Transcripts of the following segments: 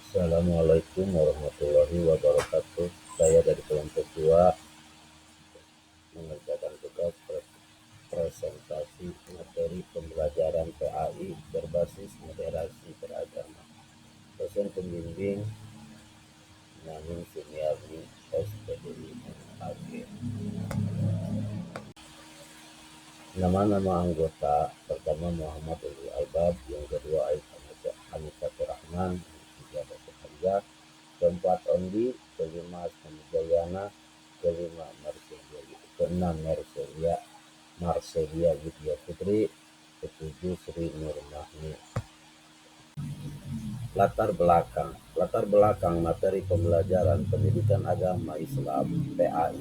Assalamualaikum warahmatullahi wabarakatuh. Saya dari kelompok 2 mengerjakan tugas presentasi materi pembelajaran PAI berbasis moderasi beragama. Dosen pembimbing Namin Sumiarni, SPDI MAG. Nama-nama anggota: pertama Muhammad Ulil Albab, yang kedua Anisatur Rahman, yang ketiga Dr. Hamzah, keempat Ondi, kelima Asmani, kelima keenam Marcelia Widya Putri, ketujuh Sri Nurmahni. Latar belakang materi pembelajaran pendidikan agama Islam PAI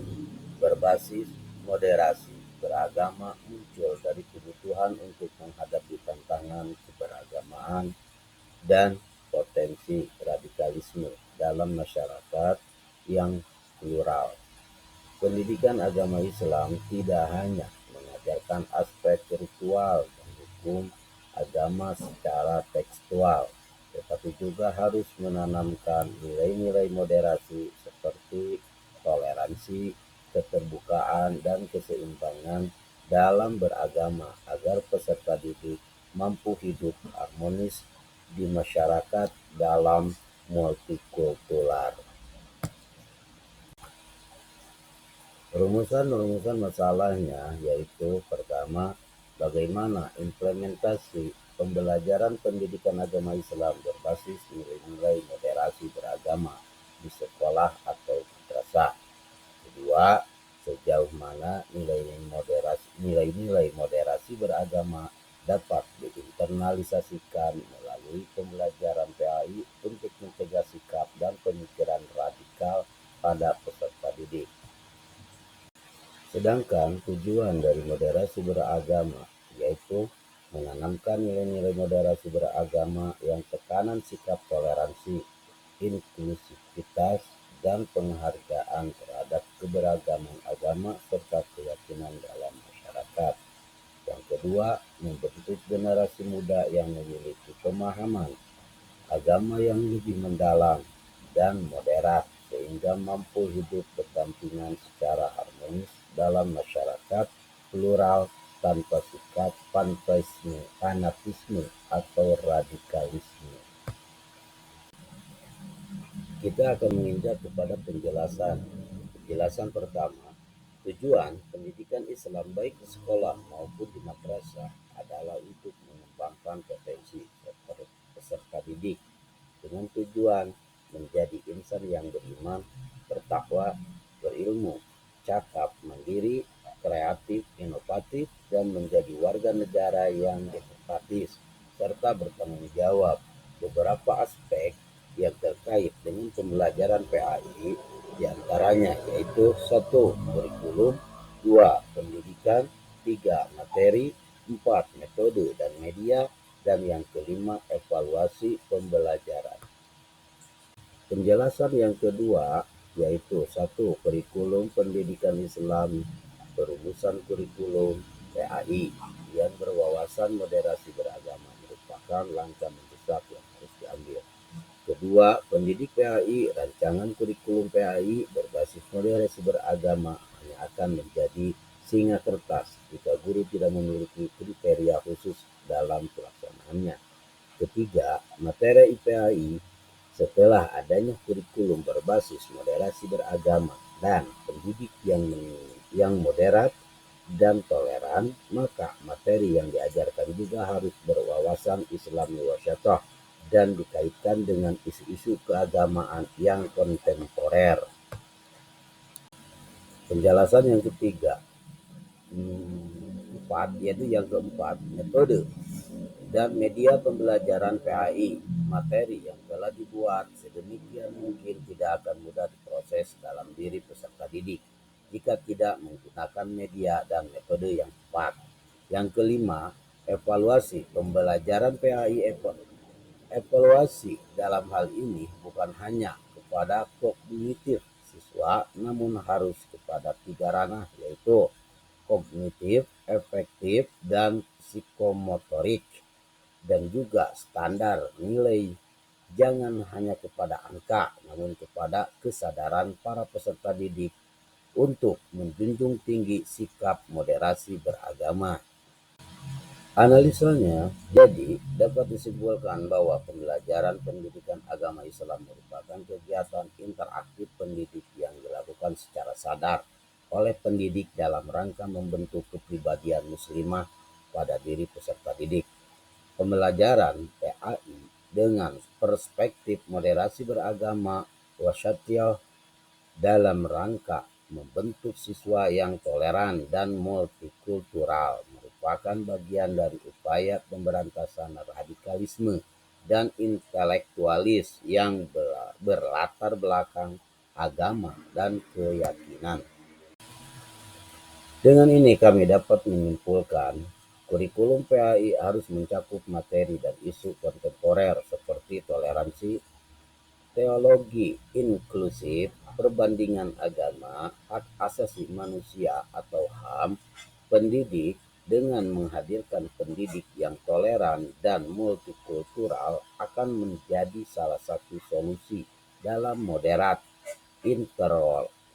berbasis moderasi beragama muncul dari kebutuhan untuk menghadapi tantangan keberagamaan dan potensi radikalisme dalam masyarakat yang plural. Pendidikan agama Islam tidak hanya mengajarkan aspek ritual dan hukum agama secara tekstual, tetapi juga harus menanamkan nilai-nilai moderasi seperti toleransi, keterbukaan, dan keseimbangan dalam beragama agar peserta didik mampu hidup harmonis di masyarakat dalam multikultural. Rumusan masalahnya yaitu: pertama, bagaimana implementasi pembelajaran pendidikan agama Islam berbasis nilai-nilai moderasi beragama di sekolah atau madrasah. Kedua, sejauh mana nilai-nilai moderasi beragama dapat diinternalisasikan melalui pembelajaran PAI untuk mencegah sikap dan pemikiran radikal pada peserta didik. Sedangkan tujuan dari moderasi beragama yaitu menanamkan nilai-nilai moderasi beragama yang tekanan sikap toleransi, inklusivitas, dan penghargaan terhadap keberagaman agama serta keyakinan dalam masyarakat. Yang kedua, membentuk generasi muda yang memiliki pemahaman agama yang lebih mendalam dan moderat sehingga mampu hidup berdampingan secara harmonis dalam masyarakat plural tanpa sikap fanatisme atau radikalisme. Kita akan menginjak kepada penjelasan. Penjelasan pertama, tujuan pendidikan Islam baik di sekolah maupun di madrasah adalah untuk mengembangkan potensi peserta didik dengan tujuan menjadi insan yang beriman, bertakwa, berilmu, cakap, mandiri, kreatif, inovatif, dan menjadi warga negara yang demokratis serta bertanggung jawab. Beberapa aspek yang terkait dengan pembelajaran PAI diantaranya yaitu: 1. Kurikulum, 2. Pendidikan, 3. Materi, 4. Metode dan media, dan yang kelima evaluasi pembelajaran. Penjelasan yang kedua yaitu: 1. Kurikulum pendidikan Islam. Perumusan kurikulum PAI yang berwawasan moderasi beragama merupakan langkah mendesak yang harus diambil. Kedua, pendidik PAI, rancangan kurikulum PAI berbasis moderasi beragama hanya akan menjadi singa kertas jika guru tidak memiliki kriteria khusus dalam pelaksanaannya. Ketiga, materi PAI setelah adanya kurikulum berbasis moderasi beragama dan pendidik yang moderat dan toleran, maka materi yang diajarkan juga harus berwawasan Islami wasyatoh dan dikaitkan dengan isu-isu keagamaan yang kontemporer. Penjelasan yang ketiga, yang keempat, metode dan media pembelajaran PAI. Materi yang telah dibuat sedemikian mungkin tidak akan mudah diproses dalam diri peserta didik jika tidak menggunakan media dan metode yang tepat. Yang kelima, evaluasi pembelajaran PAI. Evaluasi dalam hal ini bukan hanya kepada kognitif siswa, namun harus kepada 3 ranah yaitu kognitif, efektif, dan psikomotorik, dan juga standar nilai jangan hanya kepada angka, namun kepada kesadaran para peserta didik untuk menjunjung tinggi sikap moderasi beragama. Analisanya, jadi dapat disimpulkan bahwa pembelajaran pendidikan agama Islam merupakan kegiatan interaktif pendidik yang dilakukan secara sadar oleh pendidik dalam rangka membentuk kepribadian muslimah pada diri peserta didik. Pembelajaran PAI dengan perspektif moderasi beragama wasyatiyah dalam rangka membentuk siswa yang toleran dan multikultural merupakan bagian dari upaya pemberantasan radikalisme dan intelektualis yang berlatar belakang agama dan keyakinan. Dengan ini kami dapat menyimpulkan kurikulum PAI harus mencakup materi dan isu kontemporer seperti toleransi, teologi inklusif, perbandingan agama, hak asasi manusia atau HAM, pendidik dengan menghadirkan pendidik yang toleran dan multikultural akan menjadi salah satu solusi dalam moderat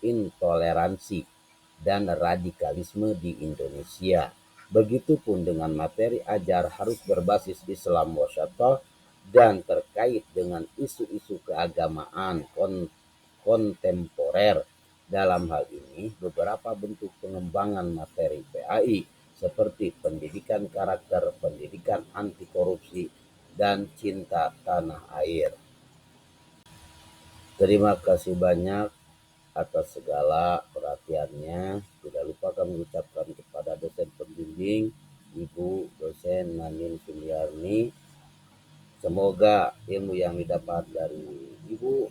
intoleransi dan radikalisme di Indonesia. Begitupun dengan materi ajar harus berbasis Islam wasyata dan terkait dengan isu-isu keagamaan kontemporer. Dalam hal ini, beberapa bentuk pengembangan materi PAI seperti pendidikan karakter, pendidikan anti korupsi, dan cinta tanah air. Terima kasih banyak atas segala perhatiannya. Tidak lupa kami ucapkan kepada dosen pembimbing, Ibu dosen Nanin Sumiarni. Semoga ilmu yang didapat dari Ibu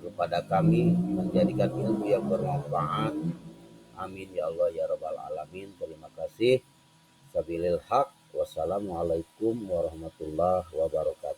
kepada kami menjadikan ilmu yang bermanfaat. Amin ya Allah ya Rabbal Alamin. Terima kasih. Sabilil haq. Wassalamualaikum warahmatullahi wabarakatuh.